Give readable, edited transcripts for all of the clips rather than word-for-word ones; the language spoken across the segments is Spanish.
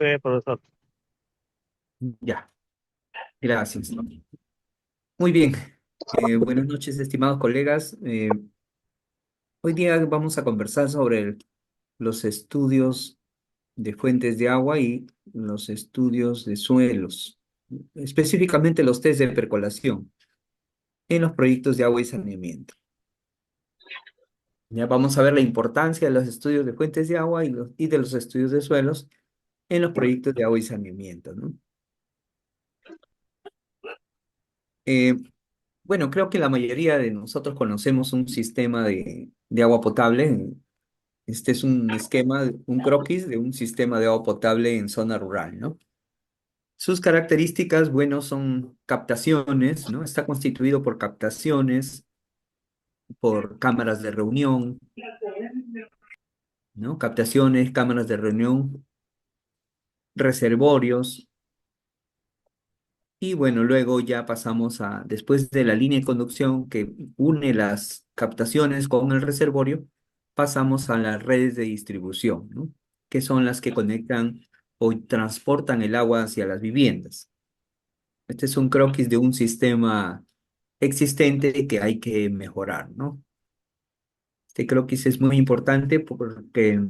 Profesor. Ya, gracias. Muy bien. Buenas noches, estimados colegas. Hoy día vamos a conversar sobre los estudios de fuentes de agua y los estudios de suelos, específicamente los test de percolación en los proyectos de agua y saneamiento. Ya vamos a ver la importancia de los estudios de fuentes de agua y de los estudios de suelos en los proyectos de agua y saneamiento, ¿no? Eh, Bueno, creo que la mayoría de nosotros conocemos un sistema de agua potable. Este es un esquema, un croquis de un sistema de agua potable en zona rural, ¿no? Sus características, bueno, son captaciones, ¿no? Está constituido por captaciones, por cámaras de reunión, ¿no? Captaciones, cámaras de reunión, reservorios. Y bueno, luego ya pasamos a, después de la línea de conducción que une las captaciones con el reservorio, pasamos a las redes de distribución, ¿no? Que son las que conectan o transportan el agua hacia las viviendas. Este es un croquis de un sistema existente que hay que mejorar, ¿no? Este croquis es muy importante porque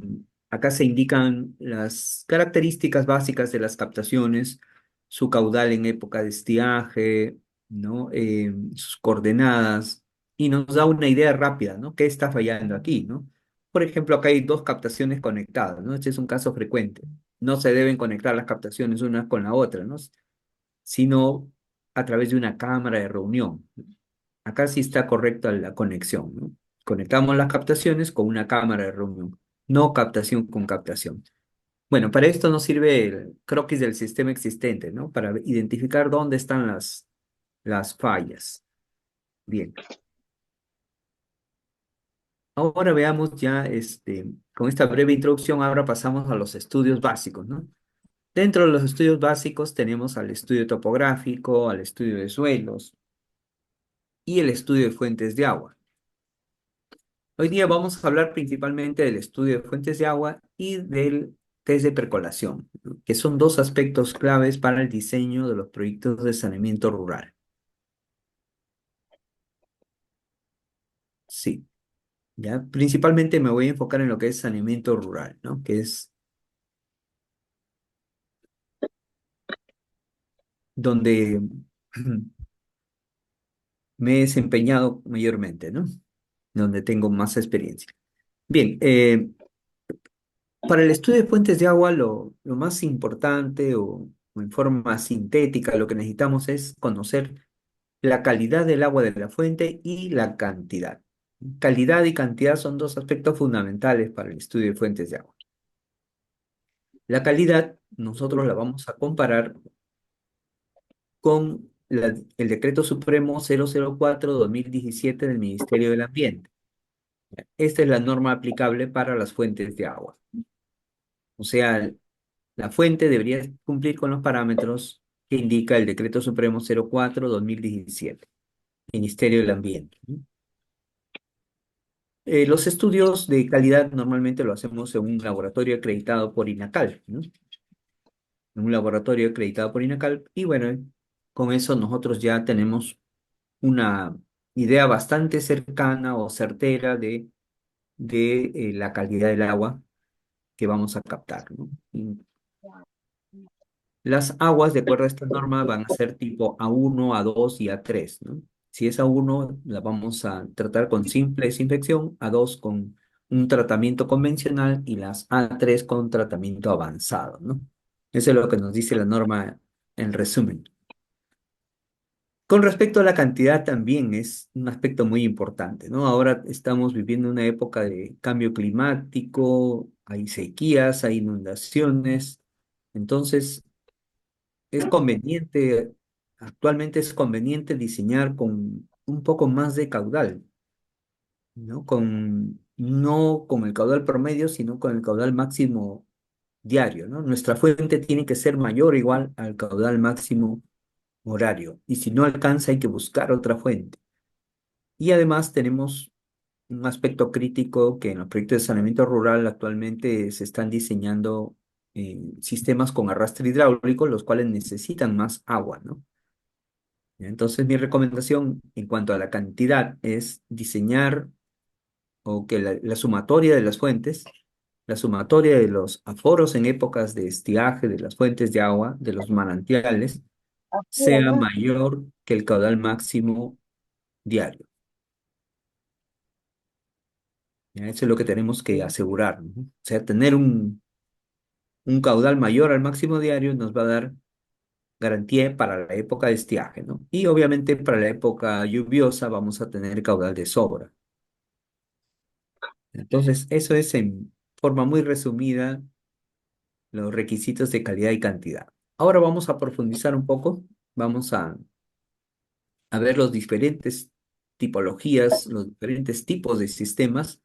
acá se indican las características básicas de las captaciones, su caudal en época de estiaje, ¿no? Sus coordenadas, y nos da una idea rápida, ¿no? ¿Qué está fallando aquí, ¿no? Por ejemplo, acá hay dos captaciones conectadas, ¿no? Este es un caso frecuente. No se deben conectar las captaciones una con la otra, ¿no? Sino a través de una cámara de reunión. Acá sí está correcta la conexión, ¿no? Conectamos las captaciones con una cámara de reunión, no captación con captación. Bueno, para esto nos sirve el croquis del sistema existente, ¿no? Para identificar dónde están las fallas. Bien, ahora veamos ya, con esta breve introducción, ahora pasamos a los estudios básicos, ¿no? Dentro de los estudios básicos tenemos al estudio topográfico, al estudio de suelos y el estudio de fuentes de agua. Hoy día vamos a hablar principalmente del estudio de fuentes de agua y del test de percolación, ¿no? Que son dos aspectos claves para el diseño de los proyectos de saneamiento rural. Sí, ya principalmente me voy a enfocar en lo que es saneamiento rural, ¿no? Que es donde me he desempeñado mayormente, ¿no? Donde tengo más experiencia. Bien, para el estudio de fuentes de agua, lo más importante o en forma sintética, lo que necesitamos es conocer la calidad del agua de la fuente y la cantidad. Calidad y cantidad son dos aspectos fundamentales para el estudio de fuentes de agua. La calidad nosotros la vamos a comparar con el Decreto Supremo 004/2017 del Ministerio del Ambiente. Esta es la norma aplicable para las fuentes de agua. O sea, la fuente debería cumplir con los parámetros que indica el Decreto Supremo 04/2017, Ministerio del Ambiente. Los estudios de calidad normalmente lo hacemos en un laboratorio acreditado por INACAL, ¿no? En un laboratorio acreditado por INACAL. Y bueno, con eso nosotros ya tenemos una idea bastante cercana o certera de la calidad del agua que vamos a captar, ¿no? Y las aguas, de acuerdo a esta norma, van a ser tipo A1, A2 y A3, ¿no? Si es A1, la vamos a tratar con simple desinfección, A2 con un tratamiento convencional y las A3 con tratamiento avanzado, ¿no? Eso es lo que nos dice la norma en resumen. Con respecto a la cantidad también es un aspecto muy importante, ¿no? Ahora estamos viviendo una época de cambio climático, hay sequías, hay inundaciones, entonces es conveniente, actualmente es conveniente diseñar con un poco más de caudal, ¿no? No con el caudal promedio, sino con el caudal máximo diario, ¿no? Nuestra fuente tiene que ser mayor o igual al caudal máximo horario, y si no alcanza hay que buscar otra fuente. Y además tenemos un aspecto crítico que en los proyectos de saneamiento rural actualmente se están diseñando sistemas con arrastre hidráulico, los cuales necesitan más agua, ¿no? Entonces, mi recomendación en cuanto a la cantidad es diseñar o que la sumatoria de las fuentes, la sumatoria de los aforos en épocas de estiaje de las fuentes de agua, de los manantiales, sea mayor que el caudal máximo diario. ¿Ya? Eso es lo que tenemos que asegurar, ¿no? O sea, tener un caudal mayor al máximo diario nos va a dar garantía para la época de estiaje, ¿no? Y obviamente para la época lluviosa vamos a tener caudal de sobra. Entonces, eso es en forma muy resumida los requisitos de calidad y cantidad. Ahora vamos a profundizar un poco, vamos a ver los diferentes tipologías, los diferentes tipos de sistemas.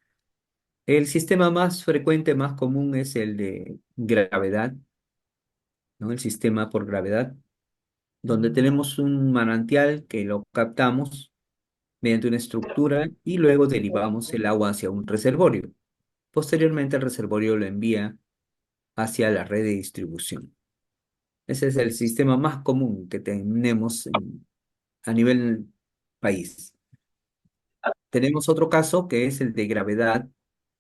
El sistema más frecuente, más común es el de gravedad, ¿no? El sistema por gravedad, donde tenemos un manantial que lo captamos mediante una estructura y luego derivamos el agua hacia un reservorio. Posteriormente, el reservorio lo envía hacia la red de distribución. Ese es el sistema más común que tenemos a nivel país. Tenemos otro caso que es el de gravedad,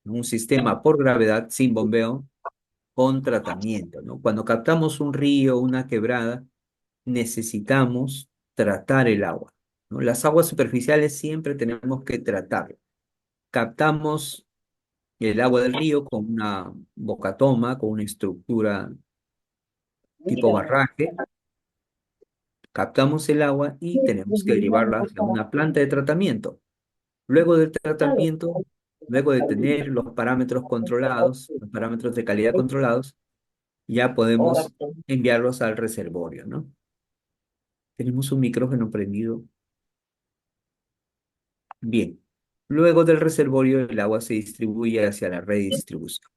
¿no? Un sistema por gravedad sin bombeo con tratamiento, ¿no? Cuando captamos un río, una quebrada, necesitamos tratar el agua, ¿no? Las aguas superficiales siempre tenemos que tratar. Captamos el agua del río con una bocatoma, con una estructura tipo barraje, captamos el agua y tenemos que derivarla hacia una planta de tratamiento. Luego del tratamiento, luego de tener los parámetros controlados, los parámetros de calidad controlados, ya podemos enviarlos al reservorio, ¿no? Tenemos un micrófono prendido. Bien. Luego del reservorio, el agua se distribuye hacia la red de distribución.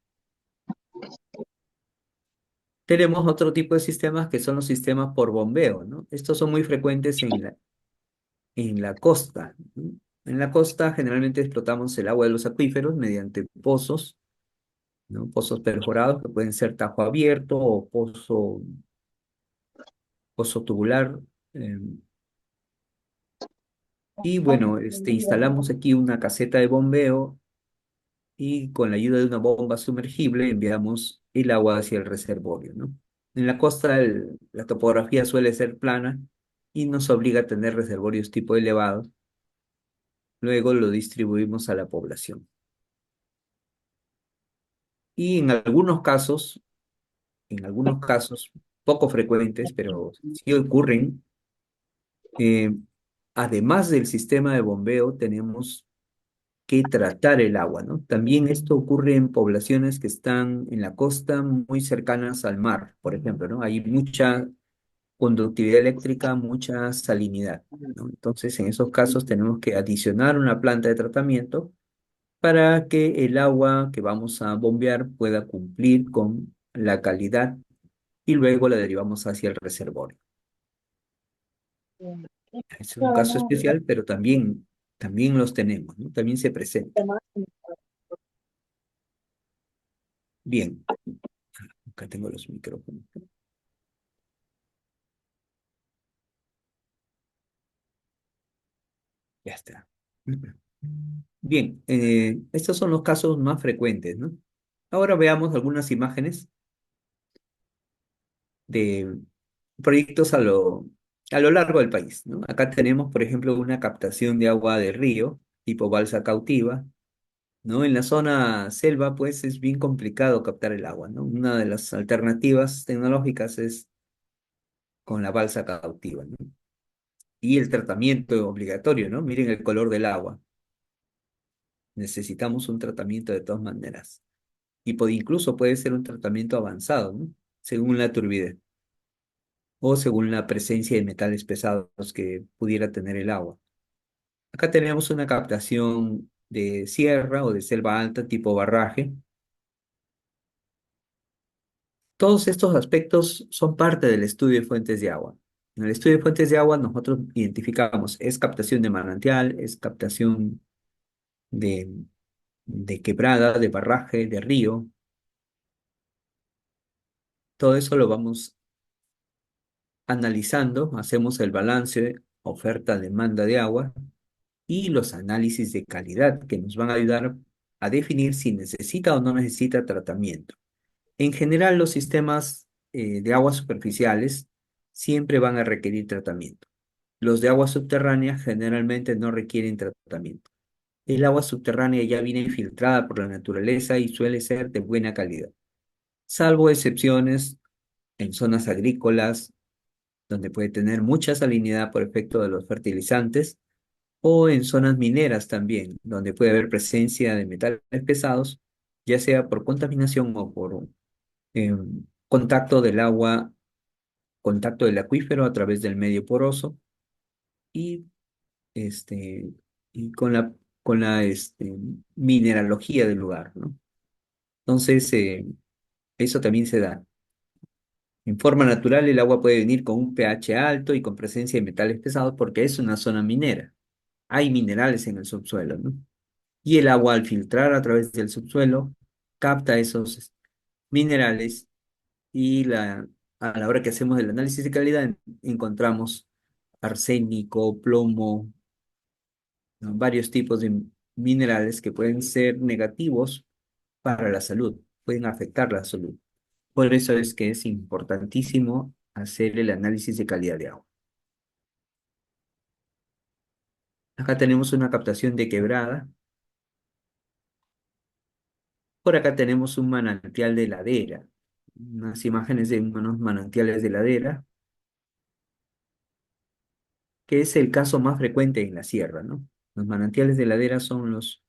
Tenemos otro tipo de sistemas que son los sistemas por bombeo, ¿no? Estos son muy frecuentes en la costa, ¿no? En la costa generalmente explotamos el agua de los acuíferos mediante pozos, ¿no? Pozos perforados que pueden ser tajo abierto o pozo tubular. eh, y bueno, instalamos aquí una caseta de bombeo y con la ayuda de una bomba sumergible enviamos el agua hacia el reservorio, ¿no? En la costa la topografía suele ser plana y nos obliga a tener reservorios tipo elevados. Luego lo distribuimos a la población. Y en algunos casos poco frecuentes, pero sí ocurren, eh, además del sistema de bombeo, tenemos que tratar el agua, ¿no? También esto ocurre en poblaciones que están en la costa muy cercanas al mar, por ejemplo, ¿no? Hay mucha conductividad eléctrica, mucha salinidad, ¿no? Entonces, en esos casos tenemos que adicionar una planta de tratamiento para que el agua que vamos a bombear pueda cumplir con la calidad y luego la derivamos hacia el reservorio. Es un caso especial, pero también los tenemos, ¿no? También se presenta. Bien, acá tengo los micrófonos. Ya está. Bien, estos son los casos más frecuentes, ¿no? Ahora veamos algunas imágenes de proyectos a lo largo del país, ¿no? Acá tenemos, por ejemplo, una captación de agua de río, tipo balsa cautiva, ¿no? En la zona selva, pues es bien complicado captar el agua, ¿no? Una de las alternativas tecnológicas es con la balsa cautiva, ¿no? Y el tratamiento obligatorio, ¿no? Miren el color del agua. Necesitamos un tratamiento de todas maneras. Y incluso puede ser un tratamiento avanzado, ¿no? Según la turbidez o según la presencia de metales pesados que pudiera tener el agua. Acá tenemos una captación de sierra o de selva alta tipo barraje. Todos estos aspectos son parte del estudio de fuentes de agua. En el estudio de fuentes de agua nosotros identificamos, es captación de manantial, es captación de, de quebrada, de barraje, de río. Todo eso lo vamos analizando, hacemos el balance oferta-demanda de agua y los análisis de calidad que nos van a ayudar a definir si necesita o no necesita tratamiento. En general, los sistemas de aguas superficiales siempre van a requerir tratamiento. Los de agua subterránea generalmente no requieren tratamiento. El agua subterránea ya viene filtrada por la naturaleza y suele ser de buena calidad, salvo excepciones en zonas agrícolas donde puede tener mucha salinidad por efecto de los fertilizantes, o en zonas mineras también, donde puede haber presencia de metales pesados, ya sea por contaminación o por contacto del agua, contacto del acuífero a través del medio poroso y, este, y con la mineralogía del lugar, ¿no? Entonces, eso también se da. En forma natural, el agua puede venir con un pH alto y con presencia de metales pesados porque es una zona minera. Hay minerales en el subsuelo, ¿no? Y el agua al filtrar a través del subsuelo capta esos minerales y a la hora que hacemos el análisis de calidad encontramos arsénico, plomo, ¿no? Varios tipos de minerales que pueden ser negativos para la salud, pueden afectar la salud. Por eso es que es importantísimo hacer el análisis de calidad de agua. Acá tenemos una captación de quebrada. Por acá tenemos un manantial de ladera. Unas imágenes de unos manantiales de ladera, que es el caso más frecuente en la sierra, ¿no? Los manantiales de ladera son los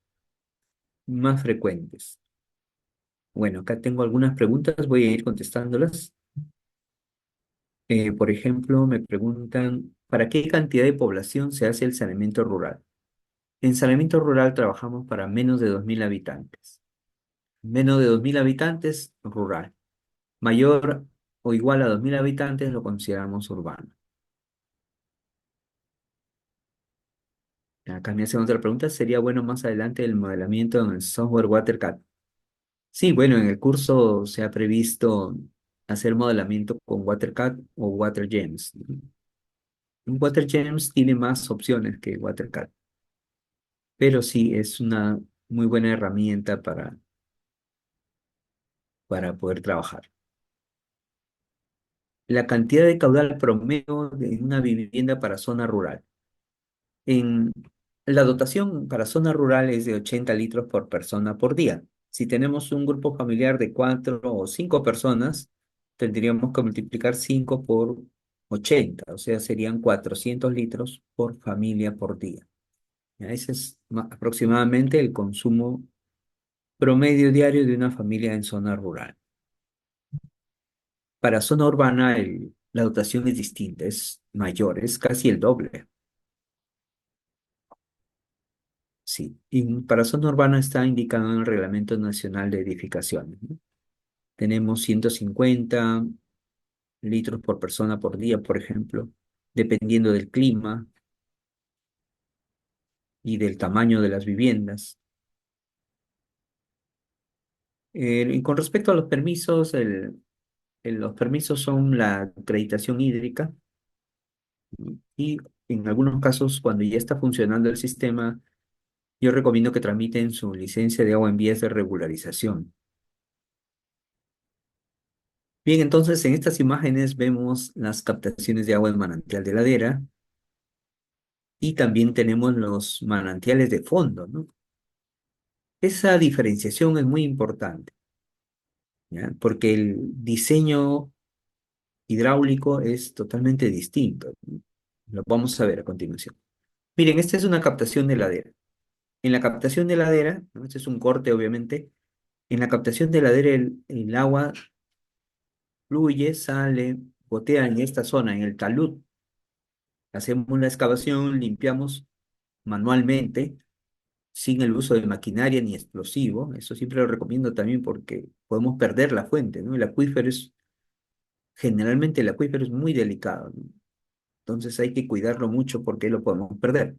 más frecuentes. Bueno, acá tengo algunas preguntas, voy a ir contestándolas. Por ejemplo, me preguntan, ¿para qué cantidad de población se hace el saneamiento rural? En saneamiento rural trabajamos para menos de 2.000 habitantes. Menos de 2.000 habitantes, rural. Mayor o igual a 2.000 habitantes lo consideramos urbano. Acá me hacen otra pregunta. ¿Sería bueno más adelante el modelamiento en el software WaterCAD? Sí, bueno, en el curso se ha previsto hacer modelamiento con WaterCAD o WaterGems. WaterGems tiene más opciones que WaterCAD, pero sí es una muy buena herramienta para poder trabajar. La cantidad de caudal promedio de una vivienda para zona rural. En la dotación para zona rural es de 80 litros por persona por día. Si tenemos un grupo familiar de 4 o 5 personas, tendríamos que multiplicar 5 por 80, o sea, serían 400 litros por familia por día. Ya, ese es aproximadamente el consumo promedio diario de una familia en zona rural. Para zona urbana, la dotación es distinta, es mayor, es casi el doble. Sí, y para zona urbana está indicado en el Reglamento Nacional de Edificaciones, ¿no? Tenemos 150 litros por persona por día, por ejemplo, dependiendo del clima y del tamaño de las viviendas. Y con respecto a los permisos, los permisos son la acreditación hídrica y en algunos casos, cuando ya está funcionando el sistema, yo recomiendo que tramiten su licencia de agua en vías de regularización. Bien, entonces en estas imágenes vemos las captaciones de agua en manantial de ladera y también tenemos los manantiales de fondo, ¿no? Esa diferenciación es muy importante, ¿ya? Porque el diseño hidráulico es totalmente distinto, ¿no? Lo vamos a ver a continuación. Miren, esta es una captación de ladera. En la captación de ladera, ¿no? Este es un corte, obviamente. En la captación de ladera el agua fluye, sale, gotea en esta zona, en el talud. Hacemos la excavación, limpiamos manualmente, sin el uso de maquinaria ni explosivo. Eso siempre lo recomiendo también porque podemos perder la fuente, ¿no? Generalmente el acuífero es muy delicado, ¿no? Entonces hay que cuidarlo mucho porque lo podemos perder.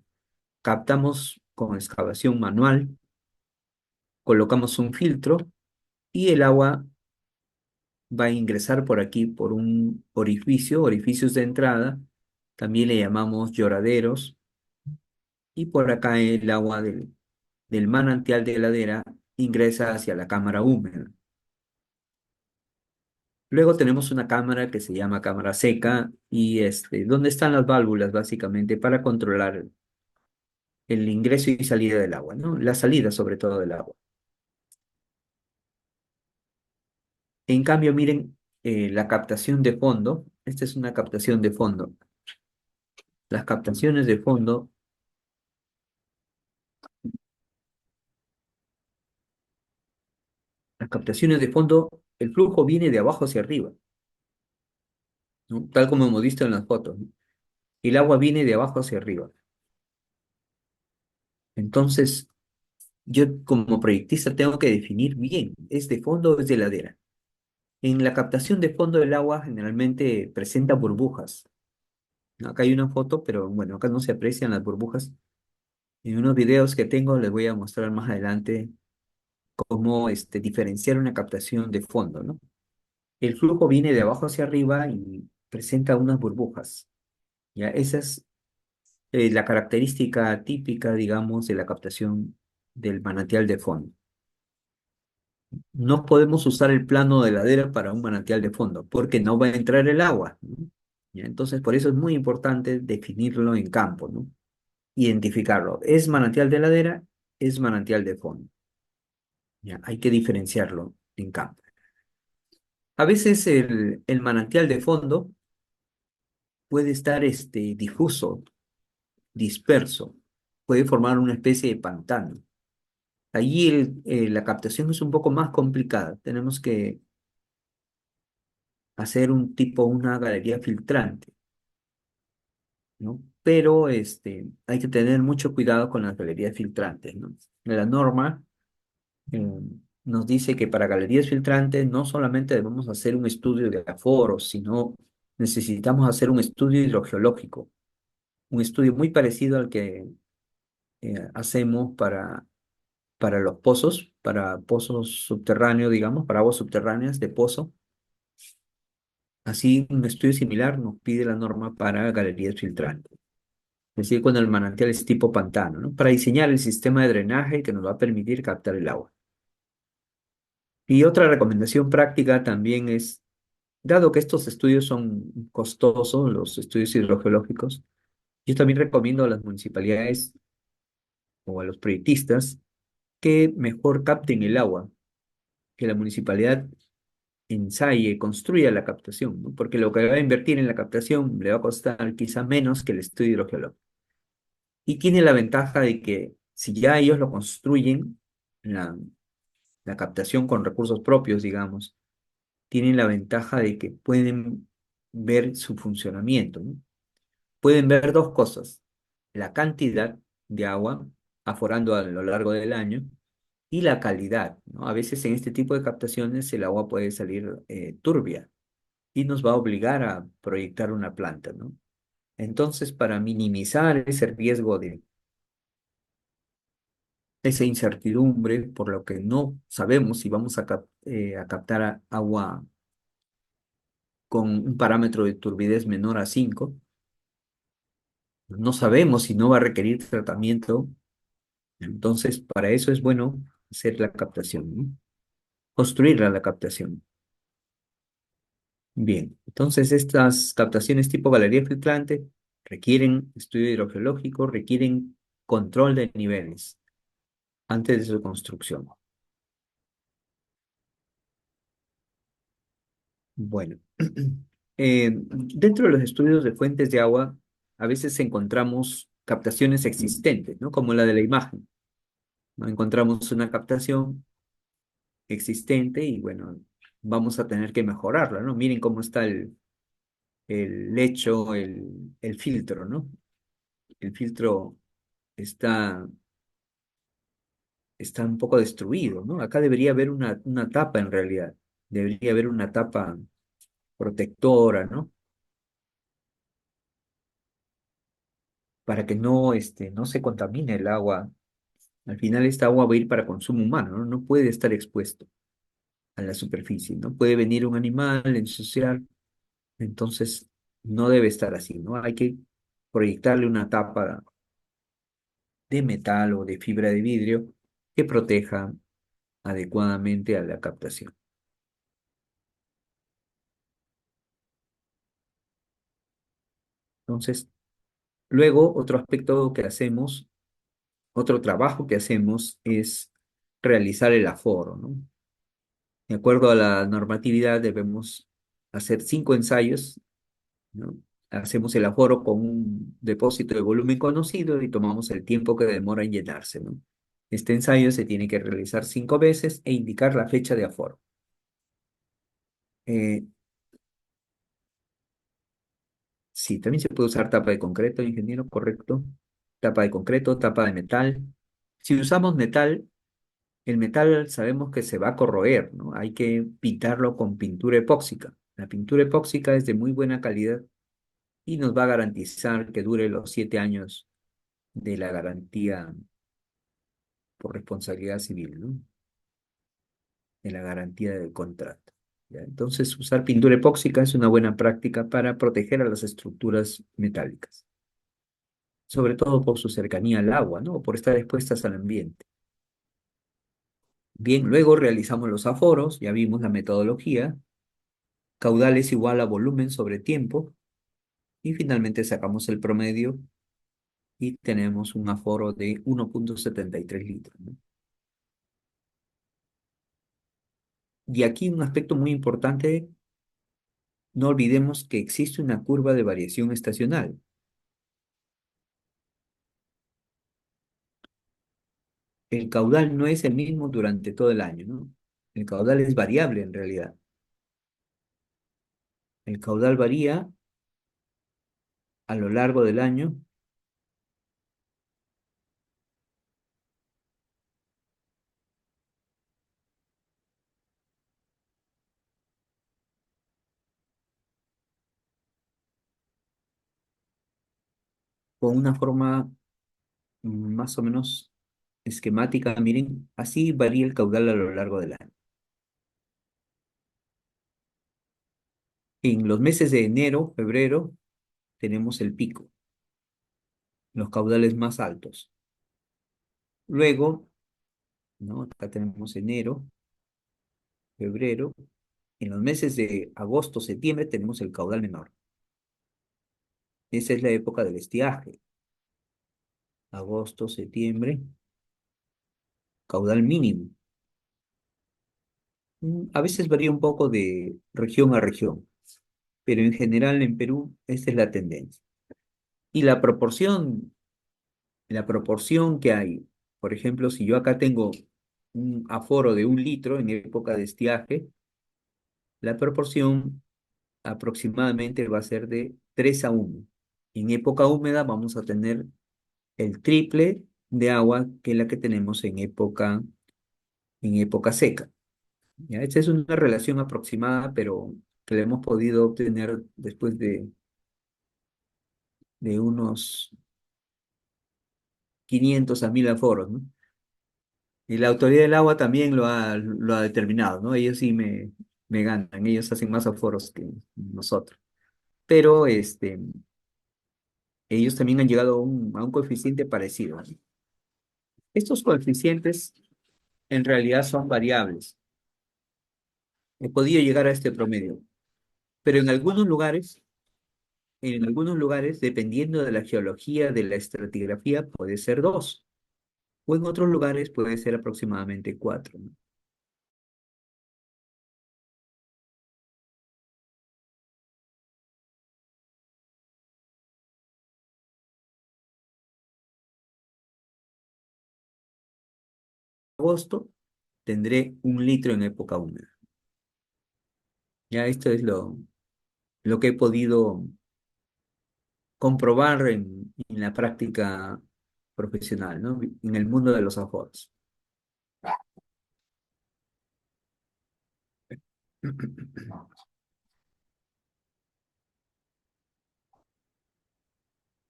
Captamos con excavación manual, colocamos un filtro y el agua va a ingresar por aquí, por un orificio, orificios de entrada, también le llamamos lloraderos, y por acá el agua del manantial de heladera ingresa hacia la cámara húmeda. Luego tenemos una cámara que se llama cámara seca y donde están las válvulas básicamente para controlar el ingreso y salida del agua, ¿no? La salida sobre todo del agua. En cambio, miren, la captación de fondo, esta es una captación de fondo. Las captaciones de fondo, las captaciones de fondo, el flujo viene de abajo hacia arriba, ¿no? Tal como hemos visto en las fotos, ¿no? El agua viene de abajo hacia arriba. Entonces, yo como proyectista tengo que definir bien, ¿es de fondo o es de ladera? En la captación de fondo del agua generalmente presenta burbujas, ¿no? Acá hay una foto, pero bueno, acá no se aprecian las burbujas. En unos videos que tengo les voy a mostrar más adelante cómo diferenciar una captación de fondo, ¿no? El flujo viene de abajo hacia arriba y presenta unas burbujas. ¿Ya? Esa es la característica típica, digamos, de la captación del manantial de fondo. No podemos usar el plano de ladera para un manantial de fondo porque no va a entrar el agua, ¿no? ¿Ya? Entonces, por eso es muy importante definirlo en campo, ¿no? Identificarlo. ¿Es manantial de ladera? ¿Es manantial de fondo? ¿Ya? Hay que diferenciarlo en campo. A veces el manantial de fondo puede estar difuso, disperso, puede formar una especie de pantano. Allí la captación es un poco más complicada. Tenemos que hacer un tipo, una galería filtrante, ¿no? Pero hay que tener mucho cuidado con las galerías filtrantes, ¿no? La norma eh, nos dice que para galerías filtrantes no solamente debemos hacer un estudio de aforos, sino necesitamos hacer un estudio hidrogeológico, un estudio muy parecido al que hacemos para los pozos, para pozos subterráneos, digamos, para aguas subterráneas de pozo. Así, un estudio similar nos pide la norma para galerías filtrantes. Es decir, cuando el manantial es tipo pantano, ¿no? Para diseñar el sistema de drenaje que nos va a permitir captar el agua. Y otra recomendación práctica también es, dado que estos estudios son costosos, los estudios hidrogeológicos, yo también recomiendo a las municipalidades o a los proyectistas que mejor capten el agua, que la municipalidad ensaye, construya la captación, ¿no? Porque lo que va a invertir en la captación le va a costar quizá menos que el estudio hidrogeológico. Y tiene la ventaja de que si ya ellos lo construyen, la, la captación con recursos propios, digamos, tienen la ventaja de que pueden ver su funcionamiento, ¿no? Pueden ver dos cosas: la cantidad de agua aforando a lo largo del año y la calidad, ¿no? A veces en este tipo de captaciones el agua puede salir turbia y nos va a obligar a proyectar una planta, ¿no? Entonces, para minimizar ese riesgo de esa incertidumbre, por lo que no sabemos si vamos a captar agua con un parámetro de turbidez menor a 5, no sabemos si no va a requerir tratamiento, entonces para eso es bueno hacer la captación, ¿no? Construirla la captación. Bien, entonces estas captaciones tipo galería filtrante requieren estudio hidrogeológico, requieren control de niveles antes de su construcción. Bueno, dentro de los estudios de fuentes de agua, a veces encontramos captaciones existentes, ¿no? Como la de la imagen, ¿no? Encontramos una captación existente y bueno, vamos a tener que mejorarla, ¿no? Miren cómo está el lecho, el filtro, ¿no? El filtro está, está un poco destruido, ¿no? Acá debería haber una tapa en realidad, debería haber una tapa protectora, ¿no? Para que no se contamine el agua. Al final esta agua va a ir para consumo humano, ¿no? No puede estar expuesto. a la superficie, ¿no? Puede venir un animal, ensuciar, entonces no debe estar así, ¿no? Hay que proyectarle una tapa de metal o de fibra de vidrio que proteja adecuadamente a la captación. Entonces, luego otro aspecto que hacemos, otro trabajo que hacemos es realizar el aforo, ¿no? De acuerdo a la normatividad debemos hacer 5 ensayos, ¿no? Hacemos el aforo con un depósito de volumen conocido y tomamos el tiempo que demora en llenarse, ¿no? Este ensayo se tiene que realizar 5 veces e indicar la fecha de aforo. Eh, sí, también se puede usar tapa de concreto, ingeniero, correcto. Tapa de concreto, tapa de metal. Si usamos metal, el metal sabemos que se va a corroer, ¿no? Hay que pintarlo con pintura epóxica. La pintura epóxica es de muy buena calidad y nos va a garantizar que dure los 7 años de la garantía por responsabilidad civil, ¿no? De la garantía del contrato. ¿Ya? Entonces, usar pintura epóxica es una buena práctica para proteger a las estructuras metálicas, sobre todo por su cercanía al agua, ¿no? O por estar expuestas al ambiente. Bien, luego realizamos los aforos, ya vimos la metodología, caudal es igual a volumen sobre tiempo, y finalmente sacamos el promedio y tenemos un aforo de 1,73 litros, ¿no? Y aquí un aspecto muy importante, no olvidemos que existe una curva de variación estacional. El caudal no es el mismo durante todo el año, ¿no? El caudal es variable en realidad. El caudal varía a lo largo del año con una forma más o menos esquemática. Miren, así varía el caudal a lo largo del año. En los meses de enero, febrero, tenemos el pico, los caudales más altos. Luego, ¿no? Acá tenemos enero, febrero. En los meses de agosto, septiembre, tenemos el caudal menor. Esa es la época del estiaje. Agosto, septiembre, caudal mínimo. A veces varía un poco de región a región, pero en general en Perú esta es la tendencia. Y la proporción que hay, por ejemplo, si yo acá tengo un aforo de 1 litro en época de estiaje, la proporción aproximadamente va a ser de 3 a 1. En época húmeda vamos a tener el triple de agua que la que tenemos en época seca. ¿Ya? Esta es una relación aproximada, pero que la hemos podido obtener después de unos 500 a 1000 aforos, ¿no? Y la autoridad del agua también lo ha determinado, ¿no? Ellos sí me ganan, ellos hacen más aforos que nosotros. Pero ellos también han llegado a un coeficiente parecido, ¿no? Estos coeficientes en realidad son variables. He podido llegar a este promedio, pero en algunos lugares, dependiendo de la geología, de la estratigrafía, puede ser 2, o en otros lugares puede ser aproximadamente 4, ¿no? Agosto tendré 1 litro en época húmeda. Ya esto es lo que he podido comprobar en la práctica profesional, ¿no? En el mundo de los aforos.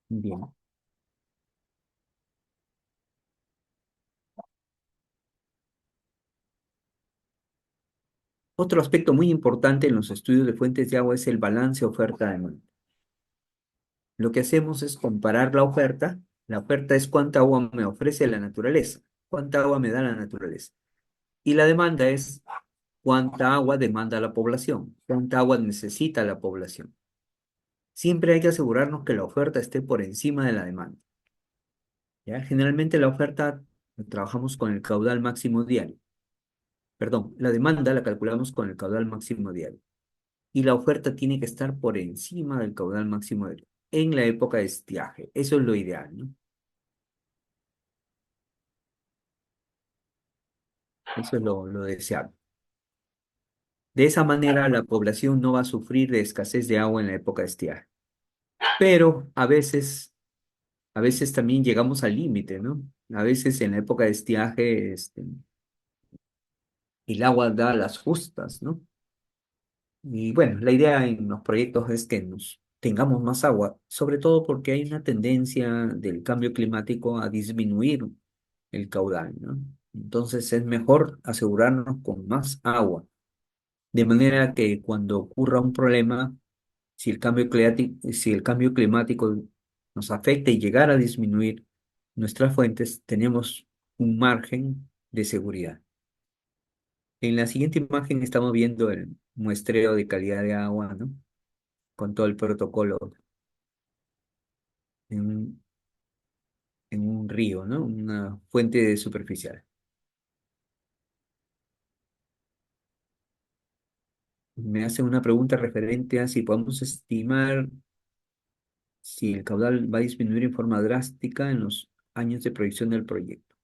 Bien. Otro aspecto muy importante en los estudios de fuentes de agua es el balance oferta-demanda. Lo que hacemos es comparar la oferta. La oferta es cuánta agua me ofrece la naturaleza, cuánta agua me da la naturaleza. Y la demanda es cuánta agua demanda la población, cuánta agua necesita la población. Siempre hay que asegurarnos que la oferta esté por encima de la demanda. ¿Ya? Generalmente la oferta trabajamos con el caudal máximo diario. Perdón, la demanda la calculamos con el caudal máximo diario. Y la oferta tiene que estar por encima del caudal máximo diario en la época de estiaje. Eso es lo ideal, ¿no? Eso es lo deseable. De esa manera la población no va a sufrir de escasez de agua en la época de estiaje. Pero a veces también llegamos al límite, ¿no? A veces en la época de estiaje, el agua da las justas, ¿no? Y bueno, la idea en los proyectos es que nos tengamos más agua, sobre todo porque hay una tendencia del cambio climático a disminuir el caudal, ¿no? Entonces es mejor asegurarnos con más agua, de manera que cuando ocurra un problema, si el cambio climático nos afecta y llegara a disminuir nuestras fuentes, tenemos un margen de seguridad. En la siguiente imagen estamos viendo el muestreo de calidad de agua, ¿no? Con todo el protocolo en en un río, ¿no? Una fuente superficial. Me hacen una pregunta referente a si podemos estimar si el caudal va a disminuir en forma drástica en los años de proyección del proyecto.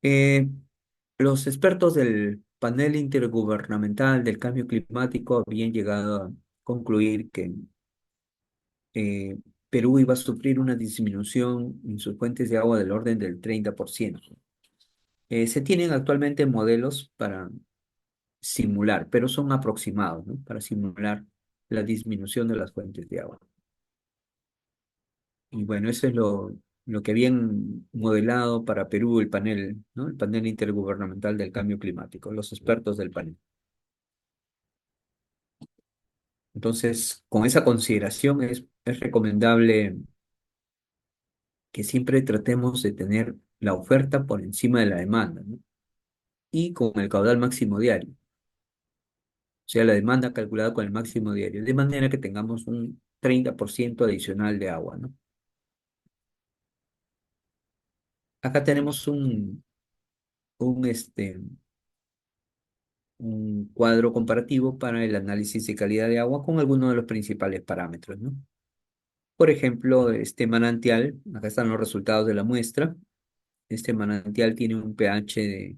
Eh, los expertos del panel intergubernamental del cambio climático habían llegado a concluir que eh, Perú iba a sufrir una disminución en sus fuentes de agua del orden del 30%. Se tienen actualmente modelos para simular, pero son aproximados, ¿no? Para simular la disminución de las fuentes de agua. Y bueno, eso es lo que habían modelado para Perú el panel, ¿no? El panel intergubernamental del cambio climático, los expertos del panel. Entonces, con esa consideración es recomendable que siempre tratemos de tener la oferta por encima de la demanda, ¿no? Y con el caudal máximo diario, o sea, la demanda calculada con el máximo diario, de manera que tengamos un 30% adicional de agua, ¿no? Acá tenemos un un cuadro comparativo para el análisis de calidad de agua con algunos de los principales parámetros, ¿no? Por ejemplo, este manantial, acá están los resultados de la muestra. Este manantial tiene un pH de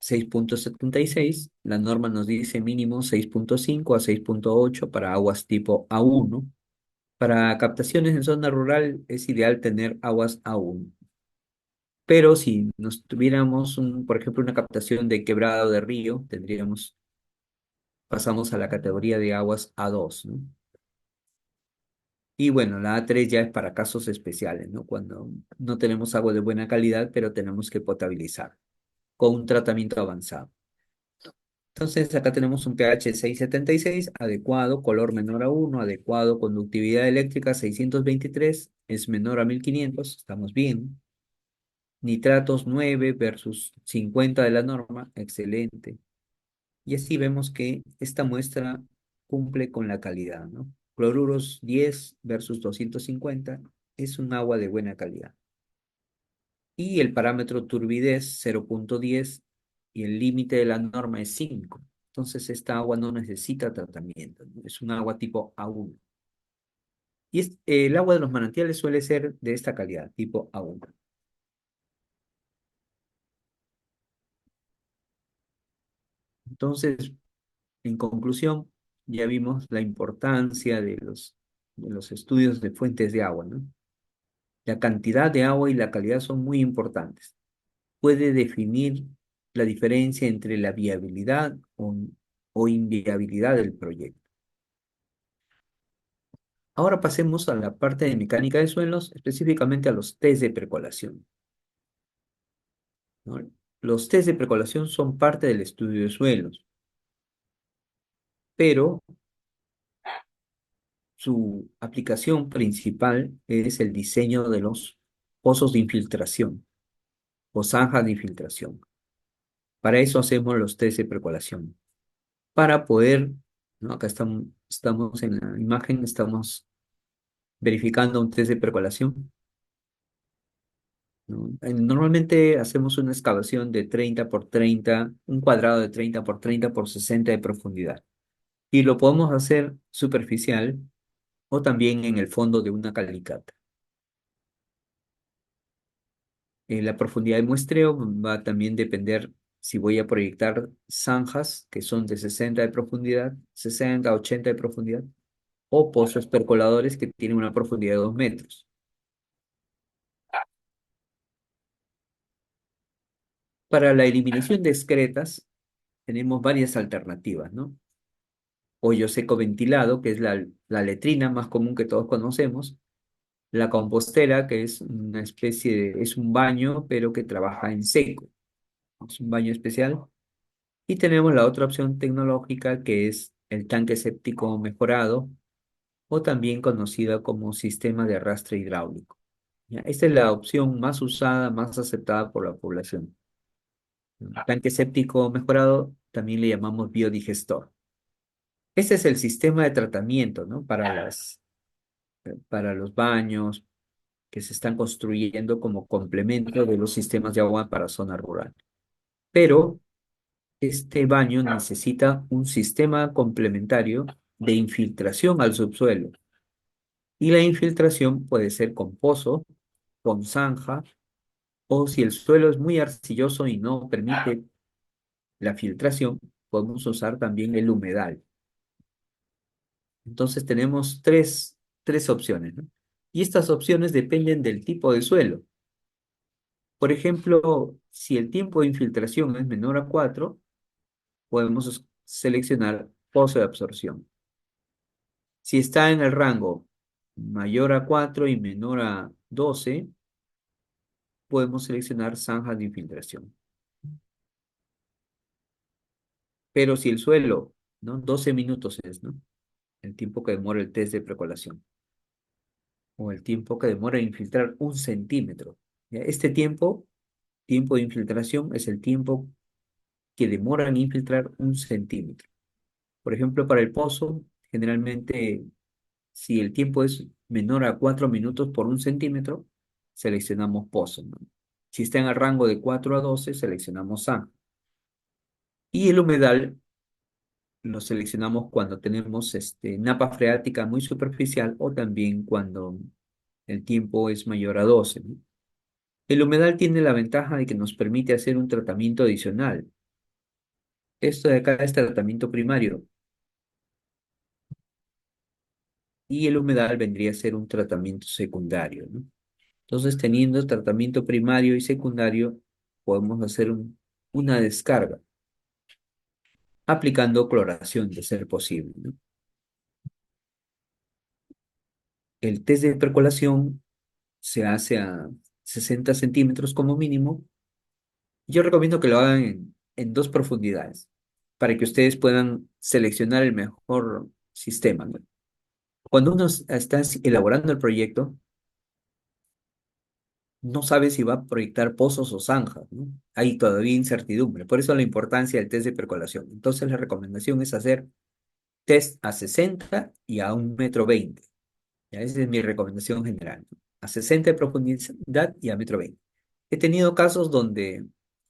6,76. La norma nos dice mínimo 6,5 a 6,8 para aguas tipo A1. Para captaciones en zona rural es ideal tener aguas A1. Pero si nos tuviéramos, por ejemplo, una captación de quebrada o de río, pasamos a la categoría de aguas A2, ¿no? Y bueno, la A3 ya es para casos especiales, ¿no? Cuando no tenemos agua de buena calidad, pero tenemos que potabilizar con un tratamiento avanzado. Entonces, acá tenemos un pH 6,76, adecuado, color menor a 1, adecuado, conductividad eléctrica 623, es menor a 1500, estamos bien. Nitratos 9 versus 50 de la norma, excelente. Y así vemos que esta muestra cumple con la calidad, ¿no? Cloruros 10 versus 250 es un agua de buena calidad. Y el parámetro turbidez 0,10 y el límite de la norma es 5. Entonces esta agua no necesita tratamiento, ¿no? Es un agua tipo A1. Y el agua de los manantiales suele ser de esta calidad, tipo A1. Entonces, en conclusión, ya vimos la importancia de de los estudios de fuentes de agua, ¿no? La cantidad de agua y la calidad son muy importantes. Puede definir la diferencia entre la viabilidad o inviabilidad del proyecto. Ahora pasemos a la parte de mecánica de suelos, específicamente a los test de percolación, ¿no? Los test de precolación son parte del estudio de suelos, pero su aplicación principal es el diseño de los pozos de infiltración o zanjas de infiltración. Para eso hacemos los test de precolación. Para poder, ¿no? Acá estamos en la imagen, estamos verificando un test de percolación, ¿no? Normalmente hacemos una excavación de 30 por 30, un cuadrado de 30 por 30 por 60 de profundidad. Y lo podemos hacer superficial o también en el fondo de una calicata. La profundidad de muestreo va a también depender si voy a proyectar zanjas que son de 60 de profundidad, 60, 80 de profundidad, o pozos percoladores que tienen una profundidad de 2 metros. Para la eliminación de excretas, tenemos varias alternativas, ¿no? Hoyo seco ventilado, que es la letrina más común que todos conocemos. La compostera, que es una especie de, es un baño, pero que trabaja en seco. Es un baño especial. Y tenemos la otra opción tecnológica, que es el tanque séptico mejorado, o también conocida como sistema de arrastre hidráulico. ¿Ya? Esta es la opción más usada, más aceptada por la población. Tanque séptico mejorado también le llamamos biodigestor. Este es el sistema de tratamiento, ¿no? Para los baños que se están construyendo como complemento de los sistemas de agua para zona rural. Pero este baño necesita un sistema complementario de infiltración al subsuelo. Y la infiltración puede ser con pozo, con zanja, o si el suelo es muy arcilloso y no permite la filtración, podemos usar también el humedal. Entonces tenemos tres opciones, ¿no? Y estas opciones dependen del tipo de suelo. Por ejemplo, si el tiempo de infiltración es menor a 4, podemos seleccionar pozo de absorción. Si está en el rango mayor a 4 y menor a 12, podemos seleccionar zanjas de infiltración. Pero si el suelo, ¿no? 12 minutos es, ¿no? El tiempo que demora el test de precolación. O el tiempo que demora en infiltrar 1 centímetro. ¿Ya? Este tiempo de infiltración es el tiempo que demora en infiltrar 1 centímetro. Por ejemplo, para el pozo, generalmente, si el tiempo es menor a 4 minutos por 1 centímetro, seleccionamos pozo, ¿no? Si está en el rango de 4 a 12, seleccionamos A. Y el humedal lo seleccionamos cuando tenemos napa freática muy superficial o también cuando el tiempo es mayor a 12, ¿no? El humedal tiene la ventaja de que nos permite hacer un tratamiento adicional. Esto de acá es tratamiento primario y el humedal vendría a ser un tratamiento secundario, ¿no? Entonces, teniendo tratamiento primario y secundario, podemos hacer una descarga aplicando cloración de ser posible, ¿no? El test de percolación se hace a 60 centímetros como mínimo. Yo recomiendo que lo hagan en 2 profundidades para que ustedes puedan seleccionar el mejor sistema, ¿no? Cuando uno está elaborando el proyecto, no sabe si va a proyectar pozos o zanjas, ¿no? Hay todavía incertidumbre. Por eso la importancia del test de percolación. Entonces, la recomendación es hacer test a 60 y a 1,20 m. Ya, esa es mi recomendación general, ¿no? A 60 de profundidad y a 1,20 m. He tenido casos donde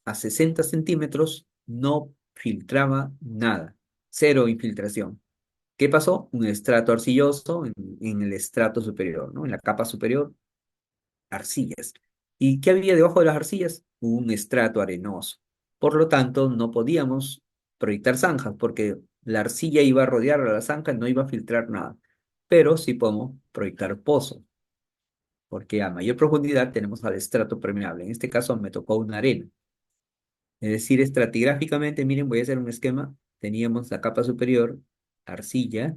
a 60 centímetros no filtraba nada, cero infiltración. ¿Qué pasó? Un estrato arcilloso en el estrato superior, ¿no? En la capa superior, arcillas. ¿Y qué había debajo de las arcillas? Un estrato arenoso. Por lo tanto, no podíamos proyectar zanjas porque la arcilla iba a rodear a la zanja y no iba a filtrar nada. Pero sí podemos proyectar pozos, porque a mayor profundidad tenemos al estrato permeable. En este caso me tocó una arena. Es decir, estratigráficamente, miren, voy a hacer un esquema. Teníamos la capa superior, arcilla,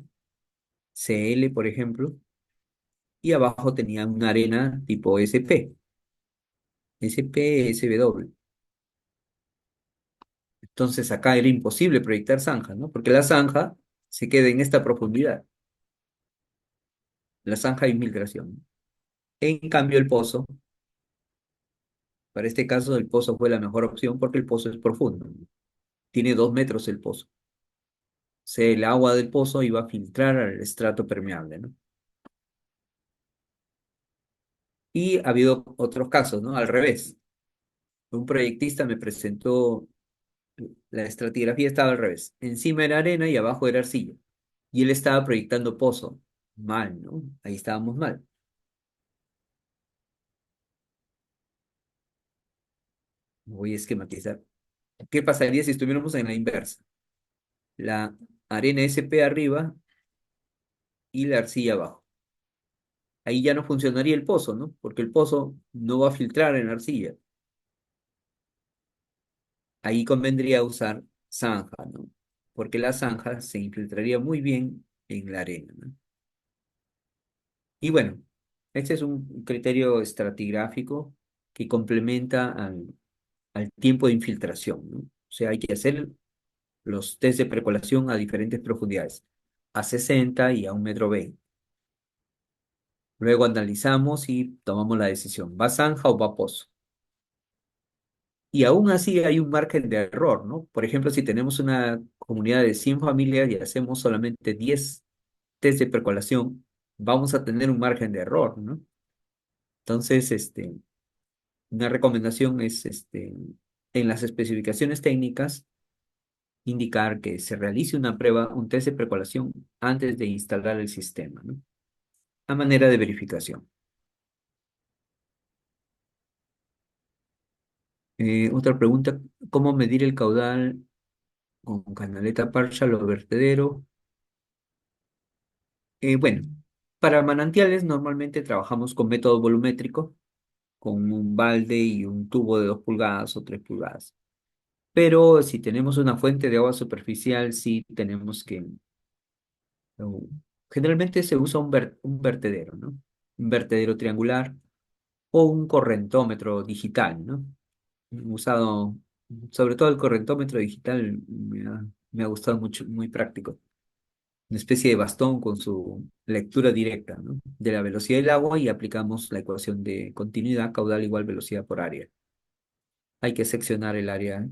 Cl, por ejemplo, y abajo tenía una arena tipo SP, SW. Entonces acá era imposible proyectar zanja, ¿no? Porque la zanja se queda en esta profundidad, la zanja de infiltración. En cambio, el pozo, para este caso, el pozo fue la mejor opción porque el pozo es profundo, ¿no? Tiene 2 metros el pozo. O sea, el agua del pozo iba a filtrar al estrato permeable, ¿no? Y ha habido otros casos, ¿no? Al revés. Un proyectista me presentó, la estratigrafía estaba al revés. Encima era arena y abajo era arcilla. Y él estaba proyectando pozo. Mal, ¿no? Ahí estábamos mal. Voy a esquematizar. ¿Qué pasaría si estuviéramos en la inversa? La arena SP arriba y la arcilla abajo. Ahí ya no funcionaría el pozo, ¿no? Porque el pozo no va a filtrar en la arcilla. Ahí convendría usar zanja, ¿no? Porque la zanja se infiltraría muy bien en la arena, ¿no? Y bueno, este es un criterio estratigráfico que complementa al tiempo de infiltración, ¿no? O sea, hay que hacer los test de percolación a diferentes profundidades, a 60 y a 1,20 m. Luego analizamos y tomamos la decisión, ¿va zanja o va pozo? Y aún así hay un margen de error, ¿no? Por ejemplo, si tenemos una comunidad de 100 familias y hacemos solamente 10 test de percolación, vamos a tener un margen de error, ¿no? Entonces, una recomendación es, en las especificaciones técnicas, indicar que se realice una prueba, un test de percolación antes de instalar el sistema, ¿no? A manera de verificación. Otra pregunta, ¿cómo medir el caudal con canaleta partial o vertedero? Bueno, para manantiales normalmente trabajamos con método volumétrico, con un balde y un tubo de 2 pulgadas o 3 pulgadas. Pero si tenemos una fuente de agua superficial, sí tenemos que... o- Generalmente se usa un vertedero, ¿no? Un vertedero triangular o un correntómetro digital, ¿no? Usado, sobre todo el correntómetro digital me ha gustado mucho, muy práctico. Una especie de bastón con su lectura directa, ¿no? De la velocidad del agua y aplicamos la ecuación de continuidad caudal igual velocidad por área. Hay que seccionar el área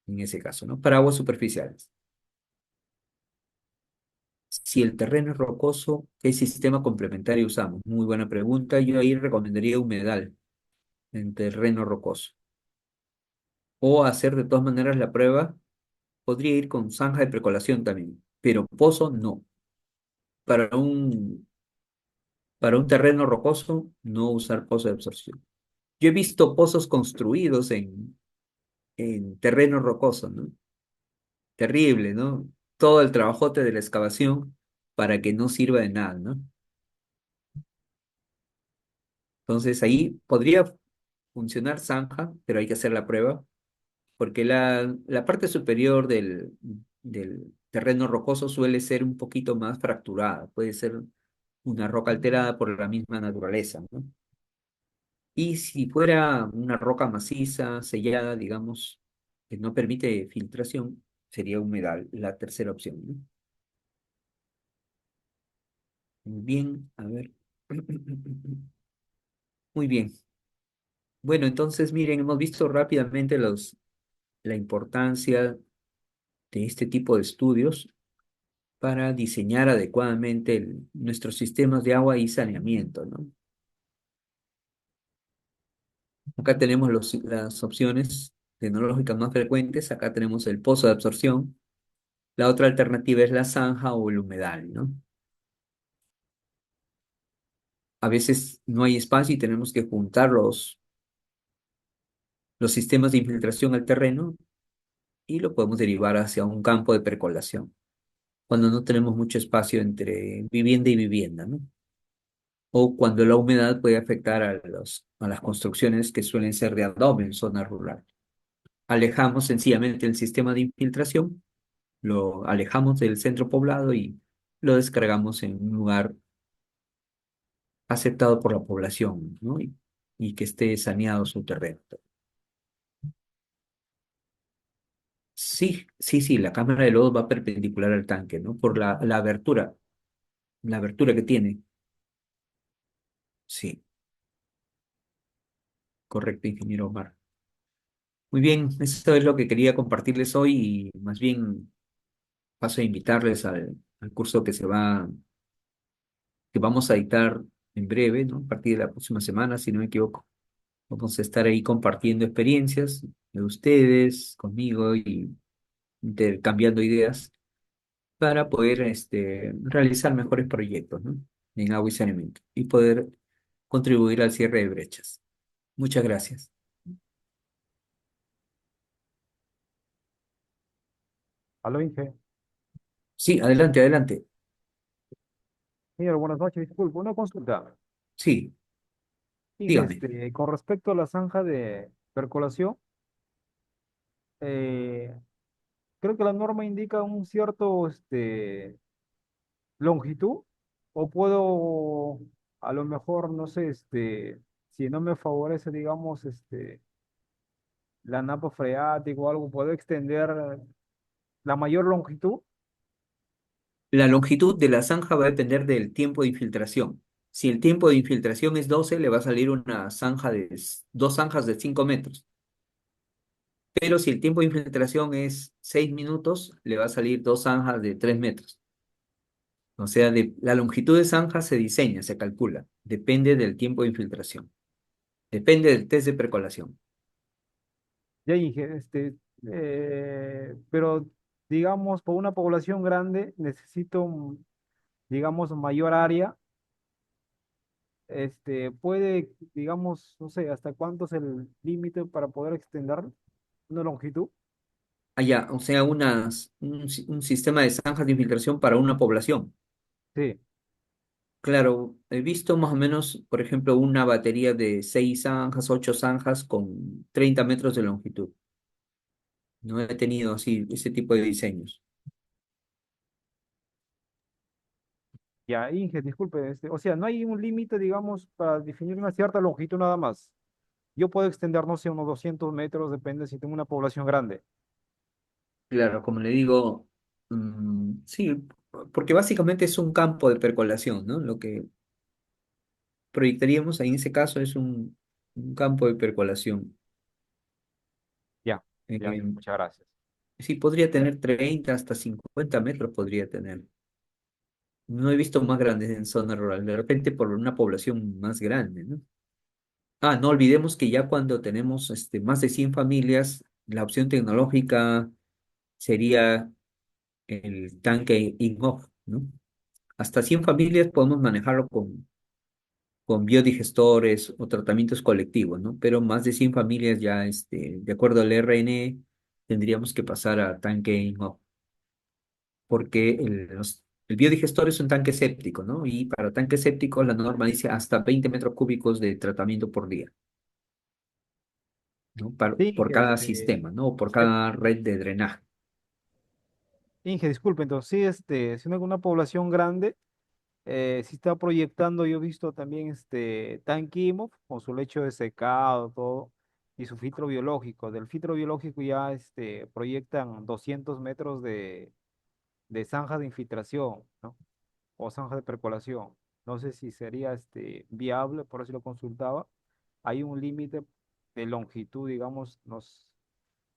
en ese caso, ¿no? Para aguas superficiales. Si el terreno es rocoso, ¿qué sistema complementario usamos? Muy buena pregunta. Yo ahí recomendaría humedal en terreno rocoso. O hacer de todas maneras la prueba. Podría ir con zanja de percolación también, pero pozo no. Para un terreno rocoso, no usar pozo de absorción. Yo he visto pozos construidos en terreno rocoso, ¿no? Terrible, ¿no? Todo el trabajote de la excavación para que no sirva de nada, ¿no? Entonces ahí podría funcionar zanja, pero hay que hacer la prueba, porque la parte superior del terreno rocoso suele ser un poquito más fracturada, puede ser una roca alterada por la misma naturaleza, ¿no? Y si fuera una roca maciza, sellada, digamos, que no permite filtración, sería humedal, la tercera opción, ¿no? Muy bien, a ver. Muy bien. Bueno, entonces, miren, hemos visto rápidamente la importancia de este tipo de estudios para diseñar adecuadamente nuestros sistemas de agua y saneamiento, ¿no? Acá tenemos las opciones tecnológicas más frecuentes. Acá tenemos el pozo de absorción. La otra alternativa es la zanja o el humedal, ¿no? A veces no hay espacio y tenemos que juntar los sistemas de infiltración al terreno y lo podemos derivar hacia un campo de percolación, cuando no tenemos mucho espacio entre vivienda y vivienda, ¿no? O cuando la humedad puede afectar a las construcciones que suelen ser de adobe en zona rural. Alejamos sencillamente el sistema de infiltración, lo alejamos del centro poblado y lo descargamos en un lugar aceptado por la población, ¿no? Y que esté saneado su terreno. Sí, sí, sí, la cámara de lodo va perpendicular al tanque, ¿no? Por la abertura que tiene. Sí, correcto, ingeniero Omar. Muy bien, eso es lo que quería compartirles hoy y más bien paso a invitarles al curso que vamos a dictar en breve, ¿no? A partir de la próxima semana, si no me equivoco. Vamos a estar ahí compartiendo experiencias de ustedes, conmigo y intercambiando ideas para poder realizar mejores proyectos, ¿no? En agua y saneamiento y poder contribuir al cierre de brechas. Muchas gracias. Aló, Inge. Sí, adelante, adelante. Señor, buenas noches. Disculpe, una consulta. Sí, Inge, dígame. con respecto a la zanja de percolación, eh, creo que la norma indica un cierto longitud, o puedo, a lo mejor, no sé, si no me favorece, digamos, la napa freática o algo, puedo extender la mayor longitud. La longitud de la zanja va a depender del tiempo de infiltración. Si el tiempo de infiltración es 12, le va a salir una zanja dos zanjas de 5 metros. Pero si el tiempo de infiltración es 6 minutos, le va a salir dos zanjas de 3 metros. O sea, la longitud de zanja se diseña, se calcula. Depende del tiempo de infiltración. Depende del test de percolación. Ya, Inge, pero digamos, por una población grande necesito, digamos, mayor área. Puede, digamos, no sé, hasta cuánto es el límite para poder extender una longitud. Allá, o sea, un sistema de zanjas de infiltración para una población. Sí, Claro, he visto más o menos, por ejemplo, una batería de 6 zanjas, 8 zanjas con 30 metros de longitud. No he tenido así ese tipo de diseños. ya, Inge, disculpe, o sea, no hay un límite, digamos, para definir una cierta longitud nada más. Yo puedo extender, no sé, unos 200 metros, depende si tengo una población grande. Claro, como le digo, sí, porque básicamente es un campo de percolación, ¿no? Lo que proyectaríamos ahí en ese caso es un campo de percolación. Ya, ya, Eh, Inge, muchas gracias. sí, podría tener 30 hasta 50 metros, podría tener. No he visto más grandes en zona rural, de repente por una población más grande, ¿no? Ah, no olvidemos que ya cuando tenemos más de 100 familias, la opción tecnológica sería el tanque in-off, ¿no? Hasta 100 familias podemos manejarlo con biodigestores o tratamientos colectivos, ¿no? Pero más de 100 familias ya, de acuerdo al RNE, tendríamos que pasar a tanque in-off, porque el biodigestor es un tanque séptico, ¿no? Y para tanque séptico la norma dice hasta 20 metros cúbicos de tratamiento por día, ¿no? Sí, Por Inge, cada sistema, ¿no? O por eh, cada red de drenaje. Inge, disculpe, entonces, sí, siendo una población grande, sí está proyectando, yo he visto también Tankimov con su lecho de secado, todo, y su filtro biológico. Del filtro biológico ya proyectan 200 metros de zanja de infiltración, ¿no? O zanja de percolación. No sé si sería viable, por eso lo consultaba. Hay un límite de longitud, digamos,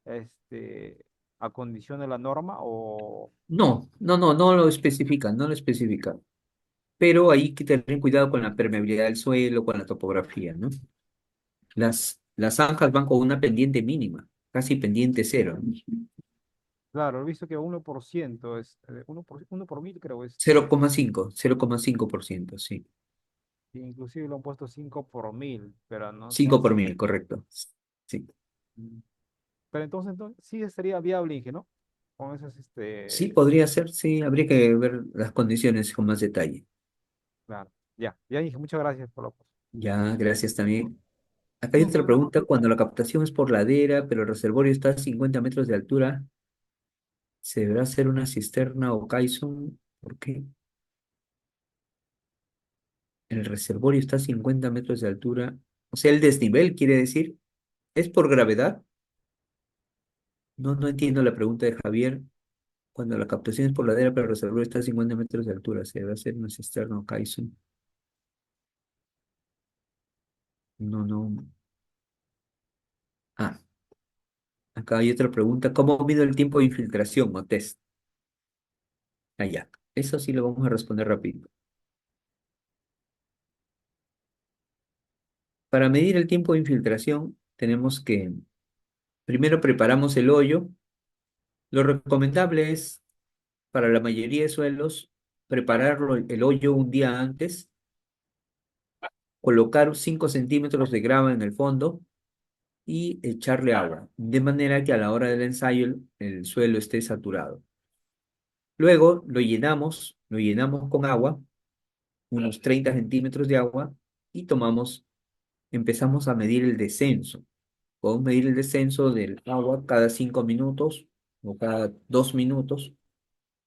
este, acondiciona la norma o... No, no, no, no lo especifica, no lo especifica. Pero hay que tener cuidado con la permeabilidad del suelo, con la topografía, ¿no? Las zanjas van con una pendiente mínima, casi pendiente cero, ¿no? Claro, he visto que 1% es, 1 por 1000 creo es, 0,5%, sí. inclusive lo han puesto 5 por 1000, pero no sé 5 por si... 1000, correcto. Sí. mm, Pero entonces sí sería viable, Inge, ¿no? Con esos, Sí, podría ser, sí, habría que ver las condiciones con más detalle. claro, ya, ya, Inge, muchas gracias por la... Ya, gracias también. Acá hay otra pregunta. Cuando la captación es por ladera, pero el reservorio está a 50 metros de altura, ¿se deberá hacer una cisterna o caisson? ¿Por qué? El reservorio está a 50 metros de altura. O sea, el desnivel quiere decir, ¿es por gravedad? No, no entiendo la pregunta de Javier. Cuando la captación es por ladera, pero el reservorio está a 50 metros de altura, ¿se debe hacer una cisterna o caizón? No, no. Ah, acá hay otra pregunta. ¿Cómo mido el tiempo de infiltración o test? Allá. Eso sí lo vamos a responder rápido. Para medir el tiempo de infiltración, tenemos que, primero preparamos el hoyo. Lo recomendable es, para la mayoría de suelos, prepararlo el hoyo un día antes, colocar 5 centímetros de grava en el fondo y echarle agua, de manera que a la hora del ensayo el suelo esté saturado. Luego lo llenamos con agua, unos 30 centímetros de agua, y empezamos a medir el descenso. Podemos medir el descenso del agua cada 5 minutos o cada 2 minutos.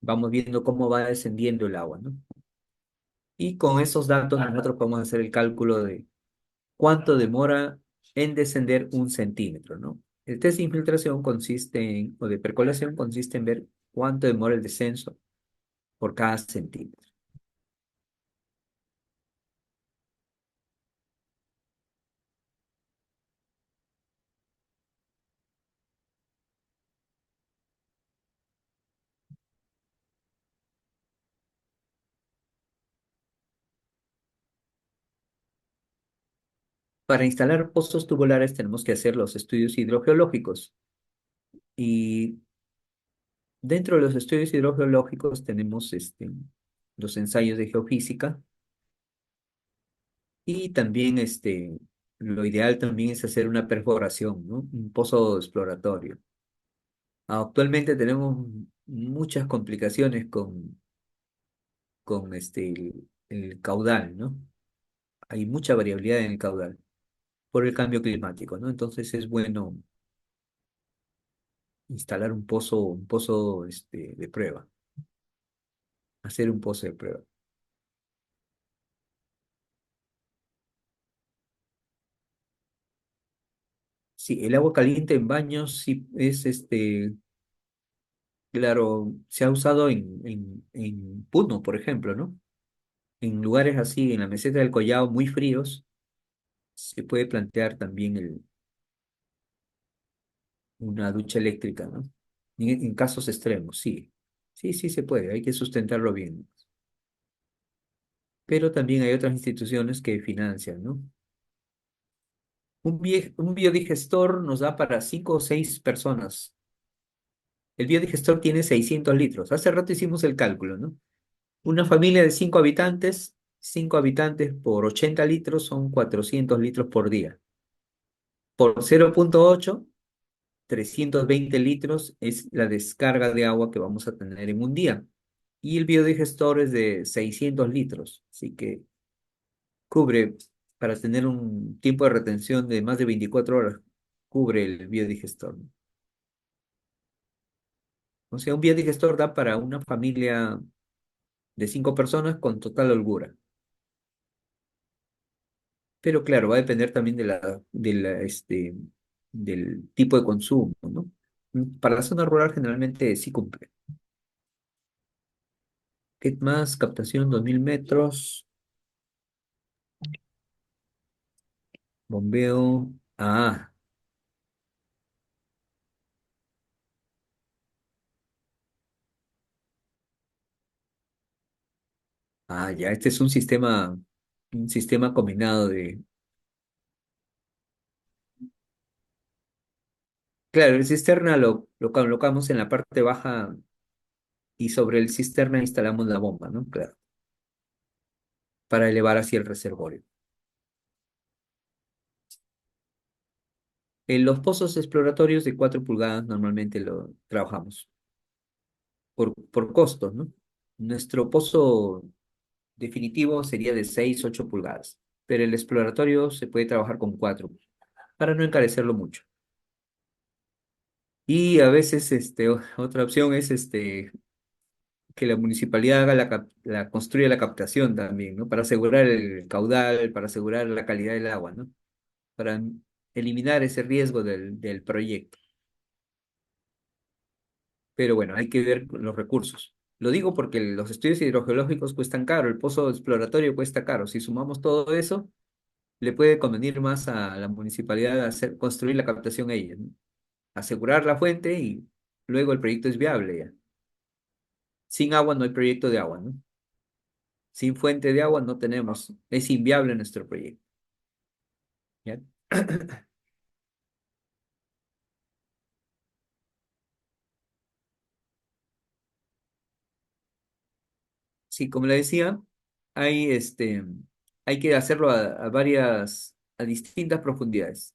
Vamos viendo cómo va descendiendo el agua, ¿no? Y con esos datos nosotros podemos hacer el cálculo de cuánto demora en descender un centímetro, ¿no? El test de infiltración o de percolación consiste en ver cuánto demora el descenso por cada centímetro. Para instalar pozos tubulares tenemos que hacer los estudios hidrogeológicos y dentro de los estudios hidrogeológicos tenemos los ensayos de geofísica y también lo ideal también es hacer una perforación, ¿no? Un pozo exploratorio. Actualmente tenemos muchas complicaciones con el caudal, ¿no? Hay mucha variabilidad en el caudal por el cambio climático, ¿no? Entonces es bueno instalar un pozo de prueba, hacer un pozo de prueba. Sí, el agua caliente en baños sí es claro, se ha usado en Puno, por ejemplo, ¿no? En lugares así, en la meseta del Collao, muy fríos, se puede plantear también una ducha eléctrica, ¿no? En casos extremos, sí. Sí, sí se puede, hay que sustentarlo bien. Pero también hay otras instituciones que financian, ¿no? Un biodigestor nos da para 5 o 6 personas. El biodigestor tiene 600 litros. Hace rato hicimos el cálculo, ¿no? Una familia de 5 habitantes, 5 habitantes por 80 litros son 400 litros por día. Por 0,8, 320 litros es la descarga de agua que vamos a tener en un día. Y el biodigestor es de 600 litros, así que cubre, para tener un tiempo de retención de más de 24 horas, cubre el biodigestor. O sea, un biodigestor da para una familia de 5 personas con total holgura. Pero claro, va a depender también del tipo de consumo, ¿no? Para la zona rural generalmente sí cumple. ¿Qué más? Captación 2000 metros, bombeo. Ya, este es un sistema combinado de. Claro, el cisterna lo colocamos en la parte baja y sobre el cisterna instalamos la bomba, ¿no? Claro, para elevar así el reservorio. En los pozos exploratorios de 4 pulgadas normalmente lo trabajamos por costos, ¿no? Nuestro pozo definitivo sería de 6 u 8 pulgadas, pero el exploratorio se puede trabajar con 4 para no encarecerlo mucho. Y a veces otra opción es que la municipalidad haga construya la captación también, ¿no? Para asegurar el caudal, para asegurar la calidad del agua, ¿no? Para eliminar ese riesgo del proyecto. pero bueno, hay que ver los recursos. Lo digo porque los estudios hidrogeológicos cuestan caro, el pozo exploratorio cuesta caro. Si sumamos todo eso, le puede convenir más a la municipalidad construir la captación ella, ¿no? Asegurar la fuente y luego el proyecto es viable ya. Sin agua no hay proyecto de agua, ¿no? Sin fuente de agua no tenemos, es inviable nuestro proyecto, ¿ya? Sí, como le decía, hay que hacerlo a distintas profundidades.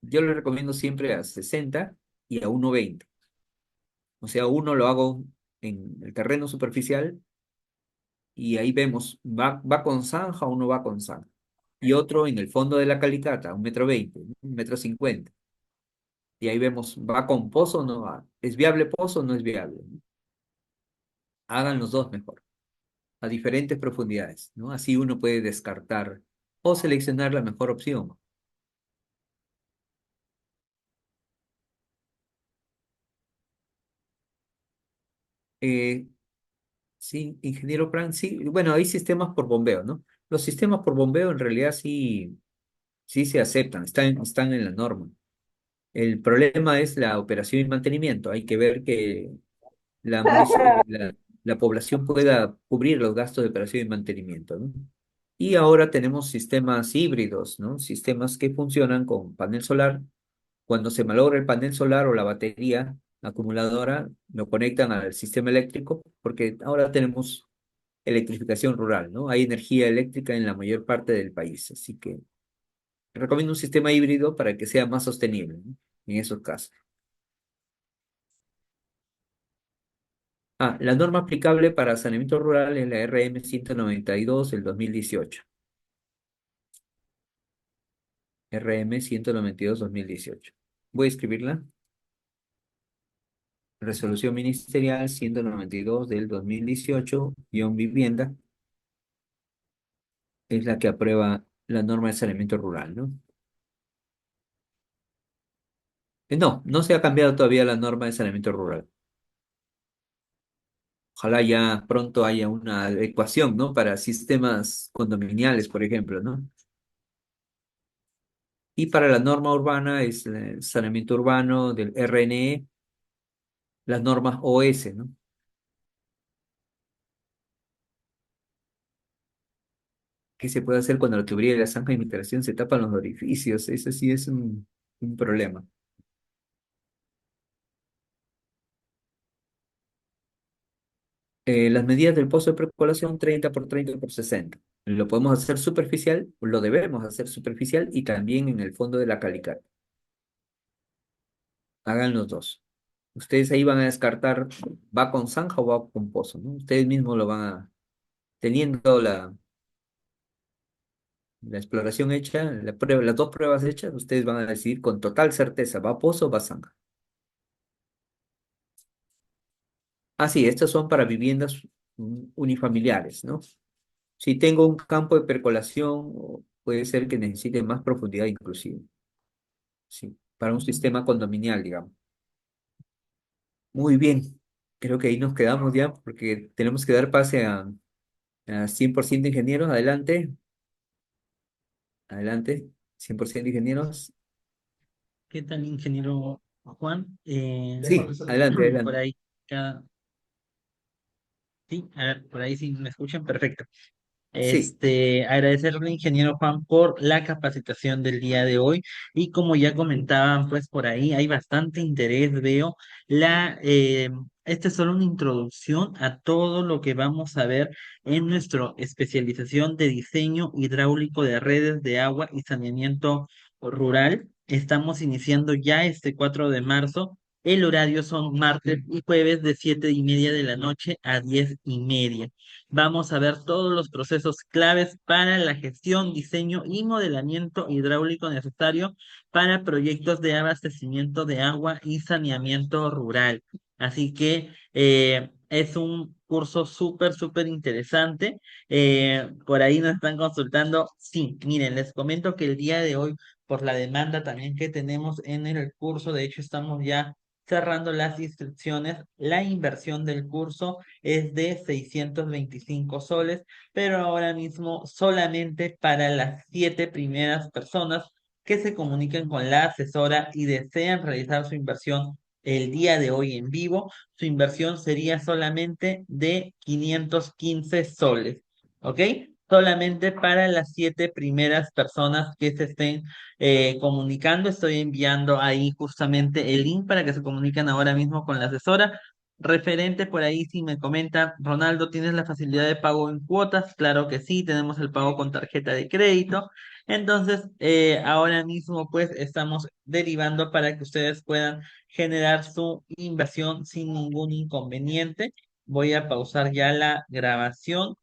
Yo le recomiendo siempre a 60 y a 1,20. O sea, uno lo hago en el terreno superficial y ahí vemos, va con zanja o no va con zanja. Y otro en el fondo de la calicata, 1,20 m, 1,50 m. Y ahí vemos, ¿va con pozo o no va? ¿Es viable pozo o no es viable? Hagan los dos mejor, a diferentes profundidades, ¿no? Así uno puede descartar o seleccionar la mejor opción. Eh, sí, ingeniero Pran, sí, bueno, hay sistemas por bombeo, ¿no? Los sistemas por bombeo en realidad sí, sí se aceptan, están en la norma. El problema es la operación y mantenimiento. Hay que ver que la población pueda cubrir los gastos de operación y mantenimiento, ¿no? Y ahora tenemos sistemas híbridos, ¿no? Sistemas que funcionan con panel solar. Cuando se malogra el panel solar o la batería acumuladora, lo conectan al sistema eléctrico, porque ahora tenemos electrificación rural, ¿no? Hay energía eléctrica en la mayor parte del país, así que recomiendo un sistema híbrido para que sea más sostenible, ¿no? En esos casos. Ah, la norma aplicable para saneamiento rural es la RM 192 del 2018. RM 192-2018. Voy a escribirla. Resolución Ministerial 192 del 2018, guión vivienda, es la que aprueba la norma de saneamiento rural, ¿no? No, no se ha cambiado todavía la norma de saneamiento rural. Ojalá ya pronto haya una adecuación, ¿no? Para sistemas condominiales, por ejemplo, ¿no? Y para la norma urbana es el saneamiento urbano del RNE, las normas OS, ¿no? ¿Qué se puede hacer cuando la tubería de la zanja de filtración se tapan los orificios? Eso sí es un problema. Las medidas del pozo de percolación 30 por 30 por 60. Lo podemos hacer superficial, lo debemos hacer superficial y también en el fondo de la calicata. Hagan los dos. Ustedes ahí van a descartar, va con zanja o va con pozo, ¿no? Ustedes mismos lo van a, teniendo la exploración hecha, las dos pruebas hechas, ustedes van a decidir con total certeza, ¿va pozo o va zanja? Ah, sí, estas son para viviendas unifamiliares, ¿no? Si tengo un campo de percolación, puede ser que necesite más profundidad inclusive, sí, para un sistema condominial, digamos. Muy bien, creo que ahí nos quedamos ya porque tenemos que dar pase a 100% ingenieros. Adelante, adelante, 100% ingenieros. ¿Qué tal, ingeniero Juan? Sí, adelante, Por adelante. ahí, cada- sí, a ver, por ahí sí me escuchan, perfecto. Sí, Agradecerle, ingeniero Juan, por la capacitación del día de hoy. Y como ya comentaban, pues por ahí hay bastante interés, veo. Esta es solo una introducción a todo lo que vamos a ver en nuestra especialización de diseño hidráulico de redes de agua y saneamiento rural. Estamos iniciando ya este 4 de marzo. El horario son martes y jueves de 7:30 de la noche a 10:30. Vamos a ver todos los procesos claves para la gestión, diseño y modelamiento hidráulico necesario para proyectos de abastecimiento de agua y saneamiento rural. Así que es un curso súper, súper interesante. Por ahí nos están consultando. Sí, miren, les comento que el día de hoy, por la demanda también que tenemos en el curso, de hecho estamos ya cerrando las inscripciones. La inversión del curso es de 625 soles, pero ahora mismo solamente para las 7 primeras personas que se comuniquen con la asesora y desean realizar su inversión el día de hoy en vivo, su inversión sería solamente de 515 soles, ¿ok? Solamente para las 7 primeras personas que se estén comunicando. Estoy enviando ahí justamente el link para que se comuniquen ahora mismo con la asesora. Referente por ahí, si me comenta, Ronaldo, ¿tienes la facilidad de pago en cuotas? Claro que sí, tenemos el pago con tarjeta de crédito. Entonces, ahora mismo pues estamos derivando para que ustedes puedan generar su inversión sin ningún inconveniente. Voy a pausar ya la grabación